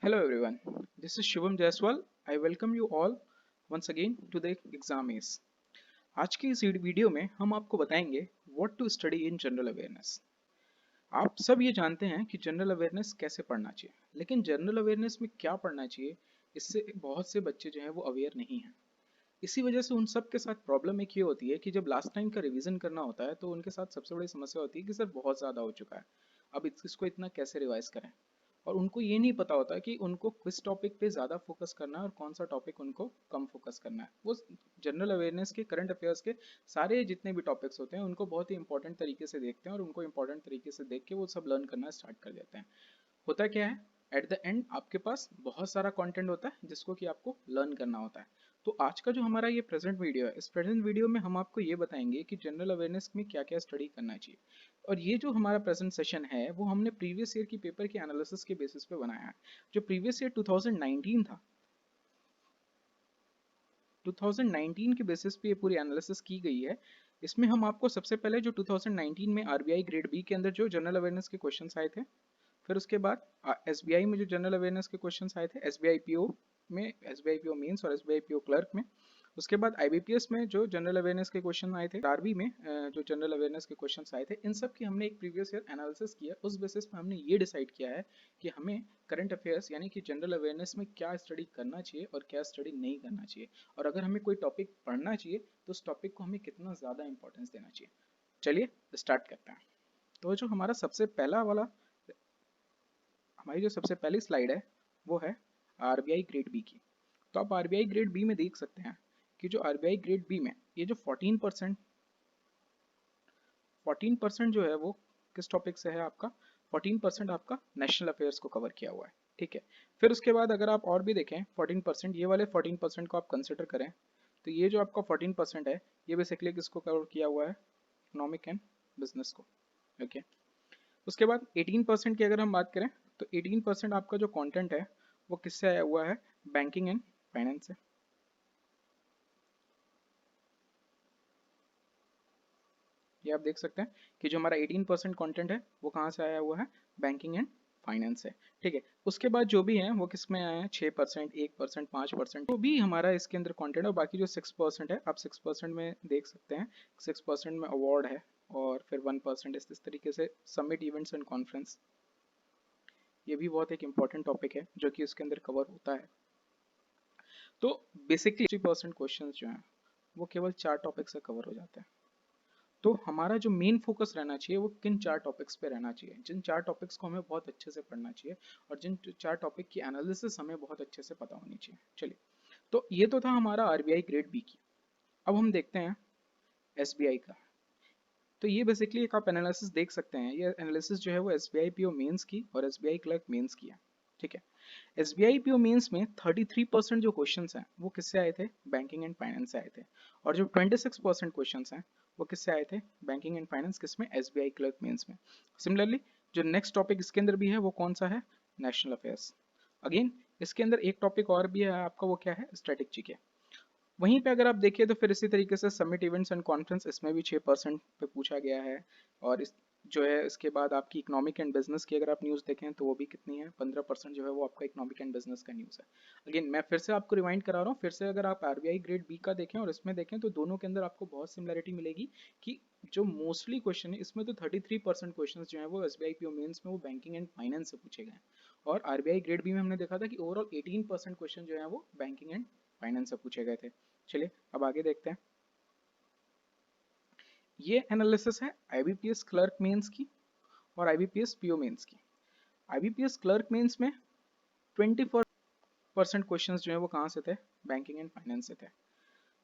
Hello everyone, this is Shivam Jaiswal. I welcome you all once again to the exam Ace. आज की इस video में हम आपको बताएंगे what to study in general awareness. आप सब ये जानते हैं कि जनरल अवेयरनेस कैसे पढ़ना चाहिए, लेकिन जनरल अवेयरनेस में क्या पढ़ना चाहिए इससे बहुत से बच्चे जो हैं वो अवेयर नहीं हैं। इसी वजह से उन सब के साथ प्रॉब्लम एक ये होती है कि जब लास्ट टाइम का रिवीजन करना होता है तो उनके साथ सबसे बड़ी समस्या होती है कि सर बहुत ज़्यादा हो चुका है, अब इसको इतना कैसे रिवाइज करें। और उनको ये नहीं पता होता कि उनको किस टॉपिक पे ज़्यादा फोकस करना है और कौन सा टॉपिक उनको कम फोकस करना है। वो जनरल अवेयरनेस के, करंट अफेयर्स के सारे जितने भी टॉपिक्स होते हैं उनको बहुत ही इंपॉर्टेंट तरीके से देखते हैं और उनको इंपॉर्टेंट तरीके से देख के वो सब लर्न करना स्टार्ट कर देते हैं। होता क्या है, एट द एंड आपके पास बहुत सारा कंटेंट होता है जिसको कि आपको लर्न करना होता है। तो आज का जो हमारा ये प्रेजेंट वीडियो है, इस प्रेजेंट वीडियो में हम आपको ये बताएंगे कि जनरल अवेयरनेस में क्या क्या स्टडी करना चाहिए। और ये जो हमारा प्रेजेंट सेशन है वो हमने प्रीवियस ईयर की पेपर के एनालिसिस के बेसिस पे बनाया है। जो प्रीवियस ईयर 2019 था, 2019 के बेसिस पे ये पूरी एनालिसिस की गई है। इसमें हम आपको सबसे पहले जो 2019 में आरबीआई ग्रेड बी के अंदर जो जनरल अवेयरनेस के क्वेश्चंस आए थे, फिर उसके बाद एसबीआई में जो जनरल अवेयरनेस के क्वेश्चंस आए थे, एसबीआई पीओ में, एसबीआई पीओ मेंस और एसबीआई पीओ क्लर्क में। उसके बाद आईबीपीएस में जो जनरल अवेयरनेस के क्वेश्चन आए थे, आरबी में जो जनरल अवेयरनेस के क्वेश्चंस आए थे, इन सब की हमने एक प्रीवियस ईयर एनालिसिस किया। उस बेसिस पे हमने ये डिसाइड किया है कि हमें करंट अफेयर्स यानी कि जनरल अवेयरनेस में क्या स्टडी करना चाहिए और क्या स्टडी नहीं करना चाहिए, और अगर हमें कोई टॉपिक पढ़ना चाहिए तो उस टॉपिक को हमें कितना ज़्यादा इंपॉर्टेंस देना चाहिए। चलिए स्टार्ट करते हैं। तो जो हमारा सबसे पहला वाला, हमारी जो सबसे पहली स्लाइड है वो है आरबीआई ग्रेड बी की। तो आप आरबीआई ग्रेड बी में देख सकते हैं कि जो आरबीआई ग्रेड बी में ये जो 14% जो है वो किस टॉपिक से है आपका, 14% आपका नेशनल अफेयर्स को कवर किया हुआ है। ठीक है, फिर उसके बाद अगर आप और भी देखें 14%, ये वाले 14% को आप कंसिडर करें तो ये जो आपका 14% है ये बेसिकली किसको कवर किया हुआ है, इकोनॉमिक एंड बिजनेस को। ओके, उसके बाद 18% की अगर हम बात करें तो 18% आपका जो कंटेंट है वो किससे आया हुआ है, बैंकिंग एंड फाइनेंस से। ये आप देख सकते हैं कि जो हमारा 18% कंटेंट है वो कहाँ से आया हुआ है, बैंकिंग एंड फाइनेंस से। ठीक है, उसके बाद जो भी हैं वो किस में आए हैं, 6%, 1%, 5%, तो भी हमारा इसके अंदर कंटेंट है। और बाकी जो 6% है, आप 6% में देख सकते हैं, 6% में अवार्ड है और फिर 1% इस तरीके से समिट इवेंट्स एंड कॉन्फ्रेंस। ये भी बहुत एक इंपॉर्टेंट टॉपिक है जो कि इसके अंदर कवर होता है। तो बेसिकली 50% क्वेश्चन जो हैं वो केवल 4 टॉपिक से कवर हो जाते हैं। तो हमारा जो मेन फोकस रहना चाहिए वो किन 4 टॉपिक्स पे रहना चाहिए, जिन 4 टॉपिक्स को हमें बहुत अच्छे से पढ़ना चाहिए और जिन 4 टॉपिक की एनालिसिस हमें बहुत अच्छे से पता होनी चाहिए। चलिए, तो ये तो था हमारा आरबीआई ग्रेड बी की। अब हम देखते हैं एसबीआई का। तो ये बेसिकली एक आप एनालिसिस देख सकते हैं, ये एनालिसिस जो है वो एसबीआई पीओ मेंस की और एसबीआई क्लर्क मेंस की है। ठीक है, एसबीआई पीओ मेंस में 33% जो क्वेश्चंस हैं वो किससे आए थे, बैंकिंग एंड फाइनेंस से आए थे। और जो 26% क्वेश्चंस हैं वो किससे आए थे, बैंकिंग एंड फाइनेंस, किसमें, एसबीआई क्लर्क मेंस में। सिमिलरली जो नेक्स्ट टॉपिक इसके अंदर भी है वो कौन सा है, नेशनल अफेयर्स। अगेन इसके अंदर एक टॉपिक और भी है आपका, वो क्या है, स्टैटिक जीके। वहीं पे अगर आप देखिए तो फिर इसी तरीके से समिट इवेंट्स एंड कॉन्फ्रेंस, इसमें भी 6% पे पूछा गया है। और इस जो है इसके बाद आपकी इकोनॉमिक एंड बिजनेस की अगर आप न्यूज़ देखें तो वो भी कितनी है, 15% जो है वो आपका इकोनॉमिक एंड बिजनेस का न्यूज़ है। अगेन मैं फिर से आपको रिमाइंड करा रहा हूँ, फिर से अगर आप आरबीआई ग्रेड बी का देखें और इसमें देखें तो दोनों के अंदर आपको बहुत सिमिलरिटी मिलेगी कि जो मोस्टली क्वेश्चन है इसमें तो 33% क्वेश्चन जो है वो एसबीआई पीओ मेंस में वो बैंकिंग एंड फाइनेंस से पूछे गए। और आरबीआई ग्रेड बी में हमने देखा था कि ओवरऑल 18% क्वेश्चन जो है वो बैंकिंग एंड फाइनेंस से पूछे गए थे। चलिए अब आगे देखते हैं। ये एनालिसिस है आईबीपीएस क्लर्क मेंस की और आईबीपीएस पीओ मेंस की। आईबीपीएस क्लर्क मेंस में 24% क्वेश्चंस जो है वो कहाँ से थे, बैंकिंग एंड फाइनेंस से थे।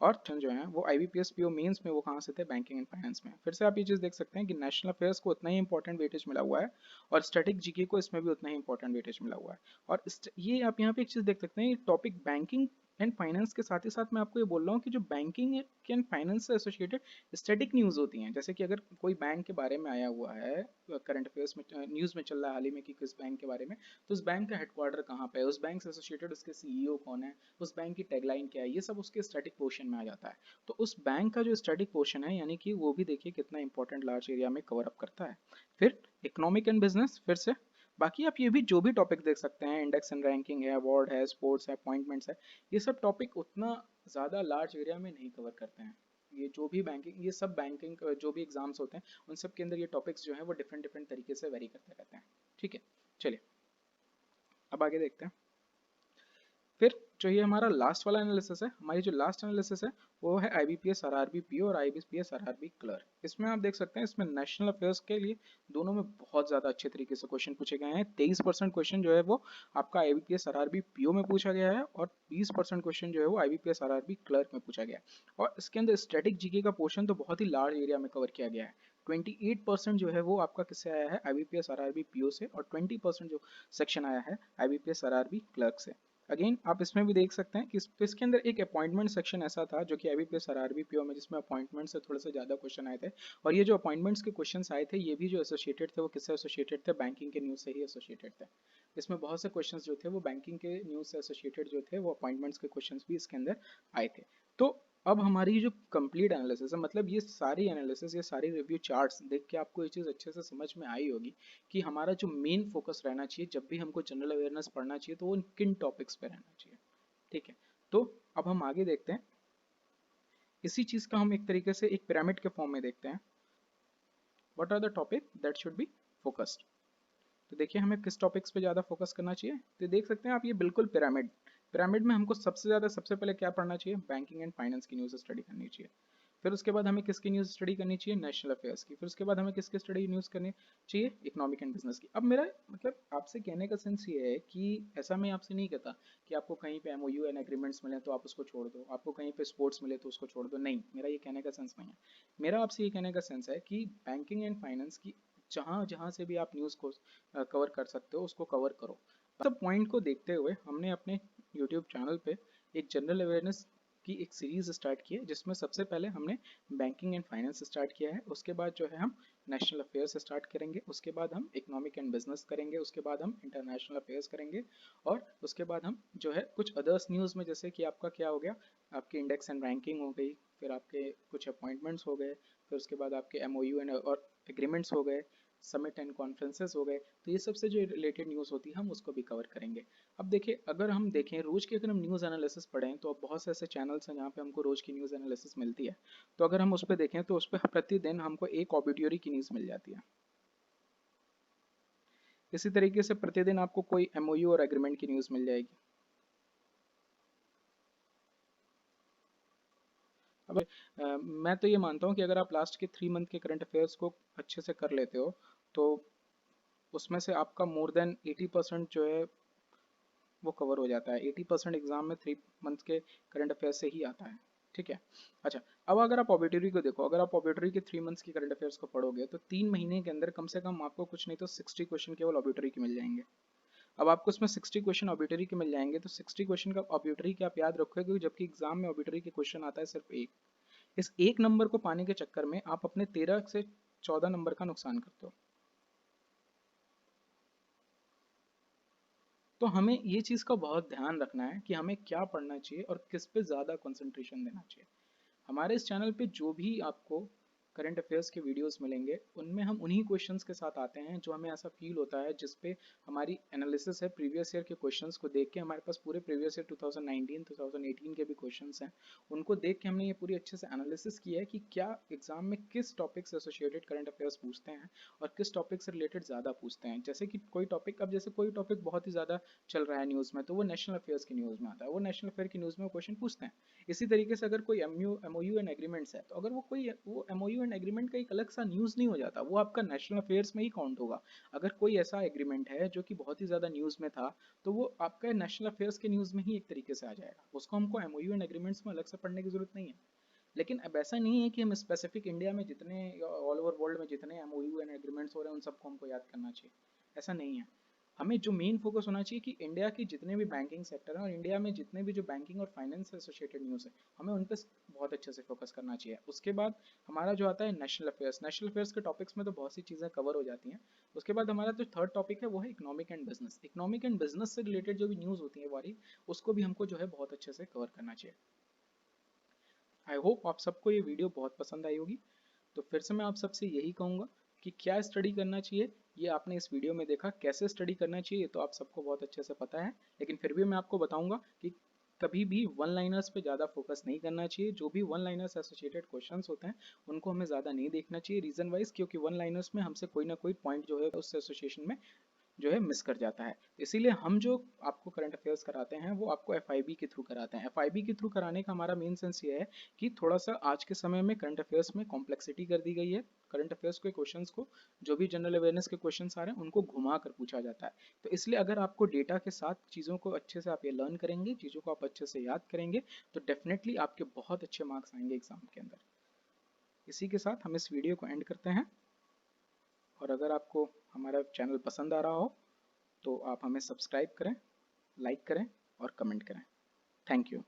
और जो है वो आईबीपीएस पीओ मेंस में वो कहाँ से थे, बैंकिंग एंड फाइनेंस में। फिर से आप ये चीज़ देख सकते हैं कि नेशनल अफेयर्स को उतना ही इंपॉर्टेंट वेटेज मिला हुआ है और स्टैटिक जीके को इसमें भी उतना ही इंपॉर्टेंट वेटेज मिला हुआ है। और ये आप यहाँ पे एक चीज़ देख सकते हैं, ये टॉपिक बैंकिंग एंड फाइनेंस के साथ ही साथ मैं आपको ये बोल रहा हूँ कि जो बैंकिंग एंड फाइनेंस से एसोसिएटेड स्टैटिक न्यूज़ होती हैं, जैसे कि अगर कोई बैंक के बारे में आया हुआ है, करंट अफेयर्स में न्यूज़ में चल रहा है हाल ही में कि किस बैंक के बारे में, तो उस बैंक का हेडक्वार्टर कहाँ पे है, उस बैंक से एसोसिएटेड उसके सीईओ कौन है, उस बैंक की टैगलाइन क्या है, ये सब उसके स्टैटिक पोर्शन में आ जाता है। तो उस बैंक का जो स्टैटिक पोर्शन है यानी कि वो भी देखिए कितना इंपॉर्टेंट लार्ज एरिया में कवर अप करता है। फिर इकोनॉमिक एंड बिजनेस, फिर से बाकी आप ये भी जो भी टॉपिक देख सकते हैं, इंडेक्स एंड रैंकिंग है, अवार्ड है, स्पोर्ट्स है, अपॉइंटमेंट्स है, ये सब टॉपिक उतना ज़्यादा लार्ज एरिया में नहीं कवर करते हैं। ये जो भी बैंकिंग, ये सब बैंकिंग जो भी एग्जाम्स होते हैं उन सब के अंदर ये टॉपिक्स जो हैं वो डिफरेंट डिफरेंट तरीके से वेरी करते रहते हैं। ठीक है, चलिए अब आगे देखते हैं। फिर जो ये हमारा लास्ट वाला एनालिसिस है, हमारी जो लास्ट एनालिसिस है वो है IBPS RRB PO और IBPS RRB क्लर्क। इसमें आप देख सकते हैं, इसमें नेशनल अफेयर्स के लिए दोनों में बहुत ज़्यादा अच्छे तरीके से क्वेश्चन पूछे गए हैं। 23% क्वेश्चन जो है वो आपका IBPS RRB PO में पूछा गया है और 20% क्वेश्चन जो है वो IBPS RRB क्लर्क में पूछा गया है। और इसके अंदर स्टैटिक जीके का पोर्शन तो बहुत ही लार्ज एरिया में कवर किया गया है। 28% जो है वो आपका किससे आया है, IBPS RRB PO से, और 20% जो सेक्शन आया है IBPS RRB क्लर्क से। अगेन आप इसमें भी देख सकते हैं कि इसके अंदर एक अपॉइंटमेंट सेक्शन ऐसा था जो कि IBPS RRB PO में, जिसमें अपॉइंटमेंट से थोड़े से ज़्यादा क्वेश्चन आए थे। और ये जो अपॉइंटमेंट्स के क्वेश्चंस आए थे ये भी जो एसोसिएटेड थे वो किससे एसोसिएटेड थे, बैंकिंग के न्यूज़ से ही एसोसिएटेड थे। इसमें बहुत से क्वेश्चंस जो थे वो बैंकिंग के न्यूज़ से एसोसिएटेड जो थे, वो अपॉइंटमेंट्स के क्वेश्चंस भी इसके अंदर आए थे। तो अब हमारी जो कंप्लीट एनालिसिस है, मतलब ये सारी एनालिसिस, ये सारी रिव्यू चार्ट्स देख के आपको ये चीज़ अच्छे से समझ में आई होगी कि हमारा जो मेन फोकस रहना चाहिए जब भी हमको जनरल अवेयरनेस पढ़ना चाहिए तो वो किन टॉपिक्स पे रहना चाहिए। ठीक है, तो अब हम आगे देखते हैं। इसी चीज का हम एक तरीके से एक पिरामिड के फॉर्म में देखते हैं। What are the topic that should be focused. तो देखिए हमें किस टॉपिक्स पे ज़्यादा फोकस करना चाहिए। तो देख सकते हैं आप, ये बिल्कुल पिरामिड, पिरामिड में हमको सबसे ज़्यादा सबसे पहले क्या पढ़ना चाहिए, बैंकिंग एंड फाइनेंस की न्यूज़ स्टडी करनी चाहिए। फिर उसके बाद हमें किसकी न्यूज़ स्टडी करनी चाहिए, नेशनल अफेयर्स की। फिर उसके बाद हमें किसकी स्टडी न्यूज़ करनी चाहिए, इकोनॉमिक एंड बिजनेस की। अब मेरा मतलब आपसे कहने का सेंस ये है कि ऐसा मैं आपसे नहीं कहता कि आपको कहीं पे MOU एंड एग्रीमेंट्स मिले तो आप उसको छोड़ दो, आपको कहीं पे स्पोर्ट्स मिले तो उसको छोड़ दो, नहीं, मेरा ये कहने का सेंस नहीं है। मेरा आपसे ये कहने का सेंस है कि बैंकिंग एंड फाइनेंस की जहाँ जहाँ से भी आप न्यूज़ को कवर कर सकते हो उसको कवर करो। सब पॉइंट को देखते हुए हमने अपने यूट्यूब चैनल पे एक जनरल अवेयरनेस की एक सीरीज स्टार्ट की है, जिसमें सबसे पहले हमने बैंकिंग एंड फाइनेंस स्टार्ट किया है, उसके बाद जो है हम नेशनल अफेयर्स स्टार्ट करेंगे, उसके बाद हम इकोनॉमिक एंड बिजनेस करेंगे, उसके बाद हम इंटरनेशनल अफेयर्स करेंगे, और उसके बाद हम जो है कुछ अदर्स न्यूज़ में, जैसे कि आपका क्या हो गया, आपकी इंडेक्स एंड रैंकिंग हो गई, फिर आपके कुछ अपॉइंटमेंट्स हो गए, फिर उसके बाद आपके MOU एंड और एग्रीमेंट्स हो गए, समिट एंड कॉन्फ्रेंसेस हो गए। तो ये सबसे जो रिलेटेड न्यूज़ होती है हम उसको भी कवर करेंगे। अब देखिए, अगर हम देखें रोज की, अगर हम न्यूज़ एनालिसिस पढ़ें तो अब बहुत से ऐसे चैनल्स हैं जहाँ पे हमको रोज की न्यूज़ एनालिसिस मिलती है। तो अगर हम उस पर देखें तो उस पर प्रतिदिन हमको एक ऑबिट्यूरी की न्यूज़ मिल जाती है। इसी तरीके से प्रतिदिन आपको कोई MOU और एग्रीमेंट की न्यूज़ मिल जाएगी। अब मैं तो ये मानता हूँ कि अगर आप लास्ट के 3 मंथ के करंट अफेयर्स को अच्छे से कर लेते हो तो उसमें से आपका मोर देन 80% जो है वो कवर हो जाता है। 80% एग्जाम में 3 मंथ के करंट अफेयर से ही आता है। ठीक है, अच्छा, अब अगर आप ऑबिटरी को देखो, अगर आप ऑबिटरी के 3 मंथ्स की करंट अफेयर्स को पढ़ोगे तो 3 महीने के अंदर कम से कम आपको कुछ नहीं तो 60 क्वेश्चन केवल ऑबिटरी के मिल जाएंगे। अब आपको इसमें 60 क्वेश्चन ऑबिटरी के मिल जाएंगे तो 60 क्वेश्चन का ऑबिटरी के आप याद रखोगे, जबकि एग्जाम में ऑबिटरी के क्वेश्चन आता है सिर्फ एक। इस एक नंबर को पाने के चक्कर में आप अपने 13 से 14 नंबर का नुकसान करते हो। तो हमें ये चीज़ का बहुत ध्यान रखना है कि हमें क्या पढ़ना चाहिए और किस पे ज़्यादा कंसंट्रेशन देना चाहिए। हमारे इस चैनल पे जो भी आपको करंट अफेयर्स के वीडियोस मिलेंगे उनमें हम उन्हीं क्वेश्चंस के साथ आते हैं जो हमें ऐसा फील होता है जिस पे हमारी एनालिसिस है, प्रीवियस ईयर के क्वेश्चंस को देख के हमारे पास पूरे प्रीवियस ईयर 2019 2018 के भी क्वेश्चंस हैं, उनको देख के हमने ये पूरी अच्छे से एनालिसिस किया है कि क्या एग्जाम में किस टॉपिक से एसोसिएटेड करंट अफेयर्स पूछते हैं और किस टॉपिक से रिलेटेड ज़्यादा पूछते हैं। जैसे कि कोई टॉपिक, अब जैसे कोई टॉपिक बहुत ही ज़्यादा चल रहा है न्यूज़ में तो वो नेशनल अफेयर्स की न्यूज़ में आता है, वो नेशनल अफेयर की न्यूज़ में वो क्वेश्चन पूछते हैं। इसी तरीके से अगर कोई MOU एंड एग्रीमेंट्स है तो अगर वो MOU एंड एग्रीमेंट का एक अलग सा न्यूज़ नहीं हो जाता, वो आपका नेशनल अफेयर्स में ही काउंट होगा। अगर कोई ऐसा एग्रीमेंट है जो कि बहुत ही ज़्यादा न्यूज़ में था तो वो आपका नेशनल अफेयर्स के न्यूज़ में ही एक तरीके से आ जाएगा, उसको हमको MOU एंड एग्रीमेंट्स में अलग से पढ़ने की जरूरत नहीं है। लेकिन अब ऐसा नहीं है कि हम स्पेसिफिक इंडिया में जितने, ऑल ओवर वर्ल्ड में जितने MOU एंड एग्रीमेंट्स हो रहे हैं उन सबको हमको याद करना चाहिए, ऐसा नहीं है। हमें जो मेन फोकस होना चाहिए कि इंडिया की जितने भी बैंकिंग सेक्टर हैं और इंडिया में जितने भी जो बैंकिंग और फाइनेंस से एसोसिएटेड न्यूज़ है हमें उन पर बहुत अच्छे से फोकस करना चाहिए। उसके बाद हमारा जो आता है नेशनल अफेयर्स, नेशनल अफेयर्स के टॉपिक्स में तो बहुत सी चीज़ें कवर हो जाती हैं। उसके बाद हमारा जो थर्ड टॉपिक है वो है economic and business. Economic and business से रिलेटेड जो भी न्यूज़ होती है हमारी, उसको भी हमको जो है बहुत अच्छे से कवर करना चाहिए। आई होप आप सबको ये वीडियो बहुत पसंद आई होगी। तो फिर से मैं आप सबसे यही कहूँगा कि क्या स्टडी करना चाहिए, ये आपने इस वीडियो में देखा। कैसे स्टडी करना चाहिए ये तो आप सबको बहुत अच्छे से पता है, लेकिन फिर भी मैं आपको बताऊंगा कि कभी भी वन लाइनर्स पे ज़्यादा फोकस नहीं करना चाहिए। जो भी वन लाइनर्स एसोसिएटेड क्वेश्चंस होते हैं उनको हमें ज़्यादा नहीं देखना चाहिए रीज़न वाइज, क्योंकि वन लाइनर्स में हमसे कोई ना कोई पॉइंट जो है उस एसोसिएशन में जो है मिस कर जाता है। इसीलिए हम जो आपको करंट अफेयर्स कराते हैं वो आपको एफआईबी के थ्रू कराते हैं। एफआईबी के थ्रू कराने का हमारा मेन सेंस ये है कि थोड़ा सा आज के समय में करंट अफेयर्स में कॉम्प्लेक्सिटी कर दी गई है। करंट अफेयर्स के क्वेश्चंस को, जो भी जनरल अवेयरनेस के क्वेश्चंस आ रहे हैं उनको घुमा कर पूछा जाता है। तो इसलिए अगर आपको डेटा के साथ चीज़ों को अच्छे से आप ये लर्न करेंगे, चीज़ों को आप अच्छे से याद करेंगे, तो डेफिनेटली आपके बहुत अच्छे मार्क्स आएंगे एग्जाम के अंदर। इसी के साथ हम इस वीडियो को एंड करते हैं, और अगर आपको हमारा चैनल पसंद आ रहा हो तो आप हमें सब्सक्राइब करें, लाइक करें और कमेंट करें। Thank you.